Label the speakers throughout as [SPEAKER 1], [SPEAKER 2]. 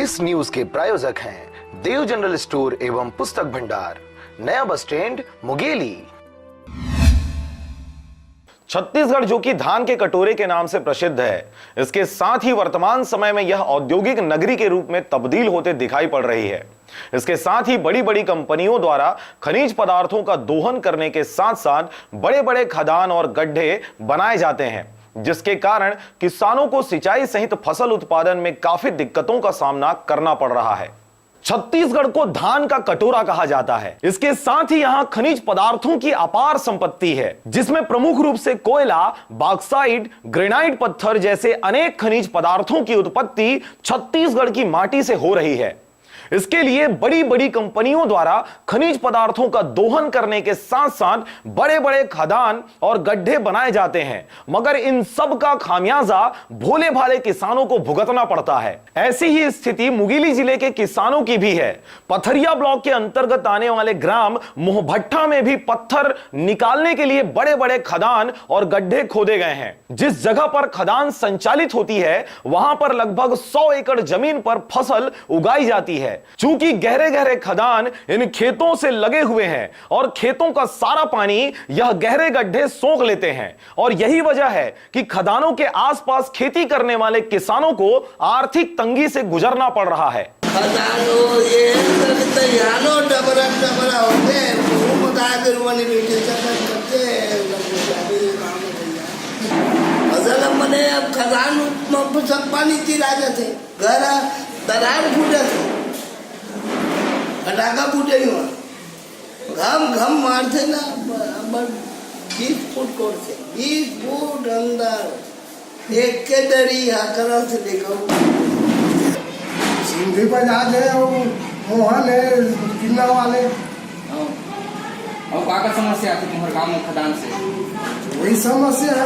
[SPEAKER 1] इस न्यूज के प्रायोजक हैं देव जनरल स्टोर एवं पुस्तक भंडार, नया बस स्टैंड, मुंगेली। छत्तीसगढ़ जो कि धान के कटोरे के नाम से प्रसिद्ध है, इसके साथ ही वर्तमान समय में यह औद्योगिक नगरी के रूप में तब्दील होते दिखाई पड़ रही है। इसके साथ ही बड़ी बड़ी कंपनियों द्वारा खनिज पदार्थों का दोहन करने के साथ साथ बड़े बड़े खदान और गड्ढे बनाए जाते हैं, जिसके कारण किसानों को सिंचाई सहित फसल उत्पादन में काफी दिक्कतों का सामना करना पड़ रहा है। छत्तीसगढ़ को धान का कटोरा कहा जाता है। इसके साथ ही यहां खनिज पदार्थों की अपार संपत्ति है, जिसमें प्रमुख रूप से कोयला, बॉक्साइट, ग्रेनाइट पत्थर जैसे अनेक खनिज पदार्थों की उत्पत्ति छत्तीसगढ़ की माटी से हो रही है। इसके लिए बड़ी बड़ी कंपनियों द्वारा खनिज पदार्थों का दोहन करने के साथ साथ बड़े बड़े खदान और गड्ढे बनाए जाते हैं, मगर इन सब का खामियाजा भोले भाले किसानों को भुगतना पड़ता है। ऐसी ही स्थिति मुंगेली जिले के किसानों की भी है। पथरिया ब्लॉक के अंतर्गत आने वाले ग्राम मोहभट्टा में भी पत्थर निकालने के लिए बड़े बड़े खदान और गड्ढे खोदे गए हैं। जिस जगह पर खदान संचालित होती है, वहां पर लगभग 100 एकड़ जमीन पर फसल उगाई जाती है। चूंकि गहरे गहरे खदान इन खेतों से लगे हुए हैं और खेतों का सारा पानी यह गहरे गड्ढे सोख लेते हैं, और यही वजह है कि खदानों के आसपास खेती करने वाले किसानों को आर्थिक तंगी से गुजरना पड़ रहा है।
[SPEAKER 2] अब खदान सब पानी चिरा जाते, घर दरार फूटे फटाका फूटे घम घम मारते ना, 20 फुट कोर से 20 फुट अंदर एक के दरी हाकरा से देखो
[SPEAKER 3] सिंधी पर आज है मोहन है किला वाले।
[SPEAKER 4] और क्या समस्या आती तुम्हारे गाँव में खदान से?
[SPEAKER 3] वही समस्या है,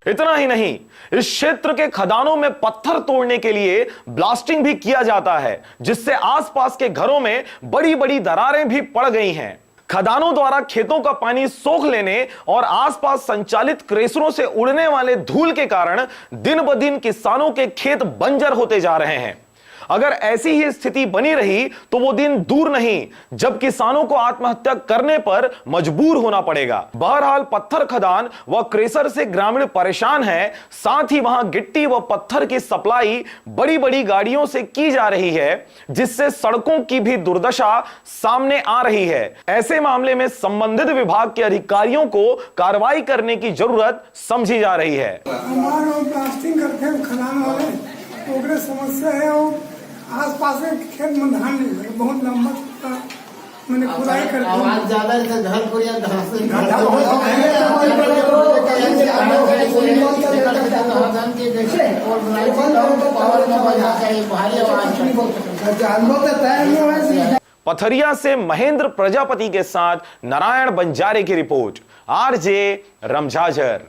[SPEAKER 1] इतना ही नहीं, इस क्षेत्र के खदानों में पत्थर तोड़ने के लिए ब्लास्टिंग भी किया जाता है, जिससे आसपास के घरों में बड़ी बड़ी दरारें भी पड़ गई हैं। खदानों द्वारा खेतों का पानी सोख लेने और आसपास संचालित क्रेशरों से उड़ने वाले धूल के कारण दिन ब दिन किसानों के खेत बंजर होते जा रहे हैं। अगर ऐसी ही स्थिति बनी रही तो वो दिन दूर नहीं जब किसानों को आत्महत्या करने पर मजबूर होना पड़ेगा। बहरहाल पत्थर खदान व क्रेशर से ग्रामीण परेशान हैं, साथ ही वहां गिट्टी व पत्थर की सप्लाई बड़ी बड़ी गाड़ियों से की जा रही है, जिससे सड़कों की भी दुर्दशा सामने आ रही है। ऐसे मामले में संबंधित विभाग के अधिकारियों को कार्रवाई करने की जरूरत समझी जा रही है।
[SPEAKER 3] समस्या है, आस-पास खेत में धान बहुत लंबा मैंने खुदाई कर
[SPEAKER 2] आवाज ज्यादा है, घर को या
[SPEAKER 1] पथरिया से महेंद्र प्रजापति के साथ नारायण बंजारे की रिपोर्ट, आरजे रमझाझर।